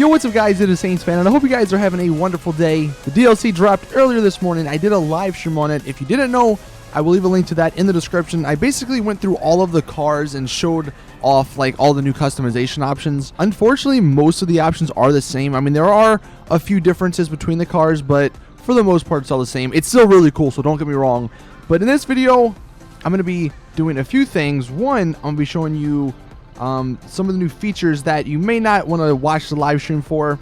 Yo, what's up guys, it is Saintsfan, and I hope you guys are having a wonderful day. The DLC dropped earlier this morning. I did a live stream on it. If you didn't know, I will leave a link to that in the description. I basically went through all of the cars and showed off like all the new customization options. Unfortunately, most of the options are the same. I mean, there are a few differences between the cars, but for the most part, it's all the same. It's still really cool, so don't get me wrong. But in this video, I'm going to be doing a few things. One, I'm going to be showing you some of the new features that you may not want to watch the live stream for,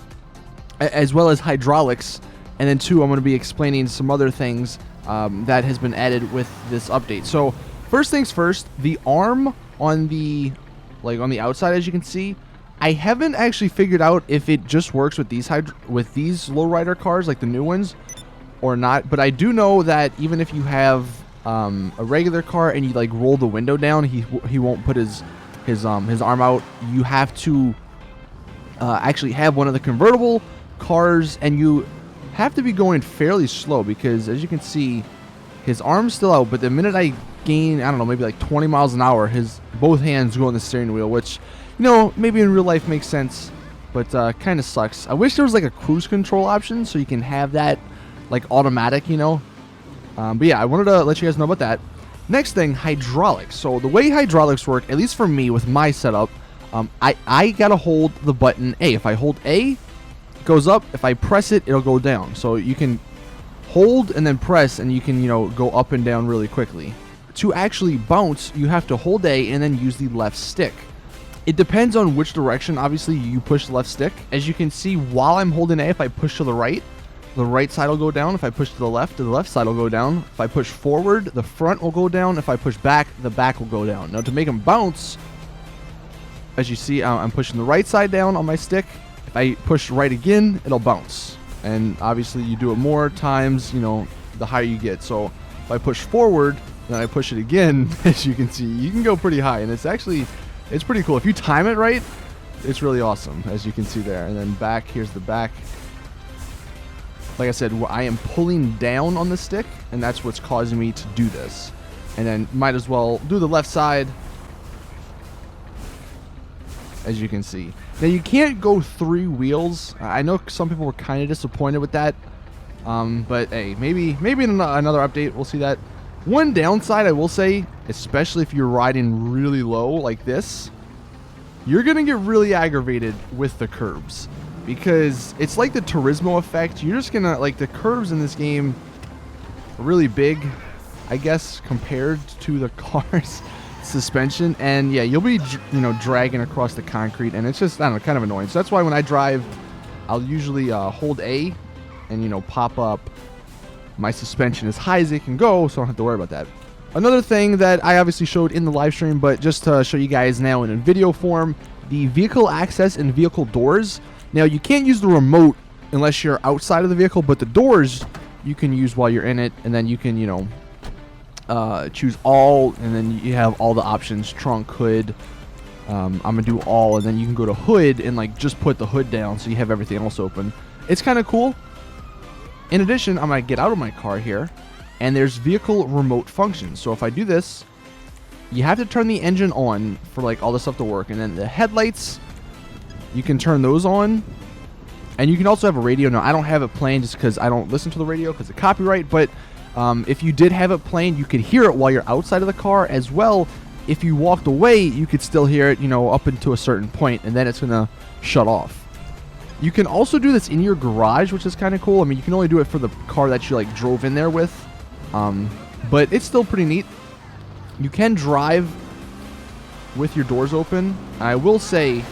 as well as hydraulics. And then two, I'm going to be explaining some other things that has been added with this update. So first things first, the arm on the outside, as you can see, I haven't actually figured out if it just works with these lowrider cars, like the new ones, or not. But I do know that even if you have a regular car and you like roll the window down, he won't put his arm out. You have to actually have one of the convertible cars, and you have to be going fairly slow because, as you can see, his arm's still out. But the minute I gain, I don't know, maybe like 20 miles an hour, his both hands go on the steering wheel, which, you know, maybe in real life makes sense, but kind of sucks. I wish there was like a cruise control option so you can have that like automatic, you know. But yeah, I wanted to let you guys know about that. Next thing, hydraulics. So the way hydraulics work, at least for me with my setup, I gotta hold the button A. If I hold A, it goes up. If I press it, it'll go down. So you can hold and then press, and you can, you know, go up and down really quickly. To actually bounce, you have to hold A and then use the left stick. It depends on which direction, obviously, you push the left stick. As you can see, while I'm holding A, if I push to the right side will go down. If I push to the left side will go down. If I push forward, the front will go down. If I push back, the back will go down. Now, to make them bounce, as you see, I'm pushing the right side down on my stick. If I push right again, it'll bounce. And obviously, you do it more times, you know, the higher you get. So if I push forward, then I push it again, as you can see, you can go pretty high. And it's pretty cool. If you time it right, it's really awesome, as you can see there. And then back, here's the back. Like I said, I am pulling down on the stick, and that's what's causing me to do this. And then might as well do the left side, as you can see. Now, you can't go 3 wheels. I know some people were kind of disappointed with that, but hey, maybe in another update we'll see that. One downside, I will say, especially if you're riding really low like this, you're gonna get really aggravated with the curbs. Because it's like the Turismo effect. You're just gonna, like, the curves in this game are really big, I guess, compared to the car's suspension. And yeah, you'll be, you know, dragging across the concrete, and it's just, I don't know, kind of annoying. So that's why when I drive, I'll usually hold A and, you know, pop up my suspension as high as it can go, so I don't have to worry about that. Another thing that I obviously showed in the live stream, but just to show you guys now in a video form, the vehicle access and vehicle doors. Now, you can't use the remote unless you're outside of the vehicle, but the doors you can use while you're in it, and then you can, you know, choose all, and then you have all the options, trunk, hood. I'm gonna do all, and then you can go to hood and like just put the hood down so you have everything else open. It's kind of cool. In addition, I'm gonna get out of my car here, and there's vehicle remote functions. So if I do this, you have to turn the engine on for like all this stuff to work, and then the headlights, you can turn those on, and you can also have a radio. Now, I don't have it playing just because I don't listen to the radio because of copyright, but if you did have it playing, you could hear it while you're outside of the car as well. If you walked away, you could still hear it, you know, up until a certain point, and then it's going to shut off. You can also do this in your garage, which is kind of cool. I mean, you can only do it for the car that you like drove in there with, but it's still pretty neat. You can drive with your doors open. I will say,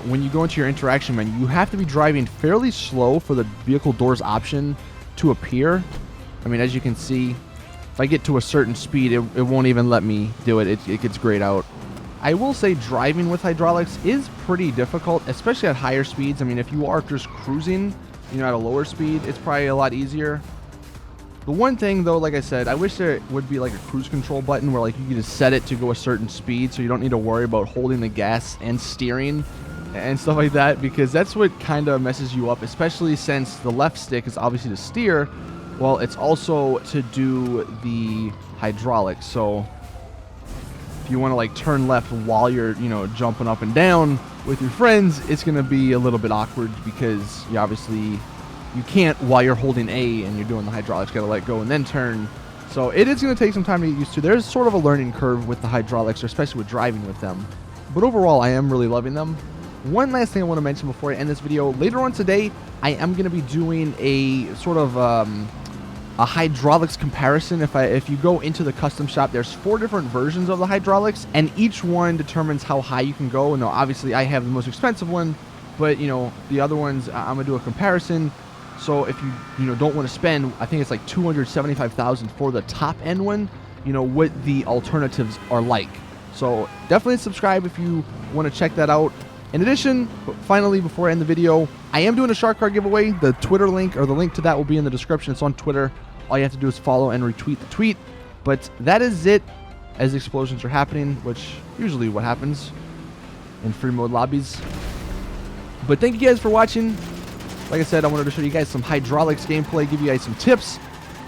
when you go into your interaction menu, you have to be driving fairly slow for the vehicle doors option to appear. I mean, as you can see, if I get to a certain speed, it won't even let me do it. It gets grayed out. I will say driving with hydraulics is pretty difficult, especially at higher speeds. I mean, if you are just cruising, you know, at a lower speed, it's probably a lot easier. The one thing, though, like I said, I wish there would be like a cruise control button where like you could just set it to go a certain speed, so you don't need to worry about holding the gas and steering and stuff like that, because that's what kind of messes you up, especially since the left stick is obviously to steer. Well, it's also to do the hydraulics. So if you want to like turn left while you're, you know, jumping up and down, with your friends, it's going to be a little bit awkward because you obviously you can't while you're holding A and you're doing the hydraulics, got to let go and then turn. So it is going to take some time to get used to. There's sort of a learning curve with the hydraulics, especially with driving with them. But overall, I am really loving them. One last thing I want to mention before I end this video. Later on today, I am going to be doing a sort of a hydraulics comparison. If you go into the custom shop, there's 4 different versions of the hydraulics, and each one determines how high you can go. Now, obviously, I have the most expensive one, but you know the other ones, I'm gonna do a comparison. So if you don't want to spend, I think it's like $275,000 for the top end one. You know what the alternatives are like. So definitely subscribe if you want to check that out. In addition, finally, before I end the video, I am doing a shark card giveaway. The Twitter link, or the link to that, will be in the description. It's on Twitter. All you have to do is follow and retweet the tweet. But that is it as explosions are happening, which usually what happens in free mode lobbies. But thank you guys for watching. Like I said, I wanted to show you guys some hydraulics gameplay, give you guys some tips,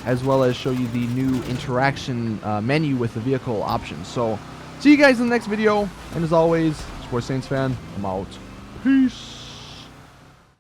as well as show you the new interaction menu with the vehicle options. So see you guys in the next video. And as always, it's your boy Saintsfan. I'm out. Peace.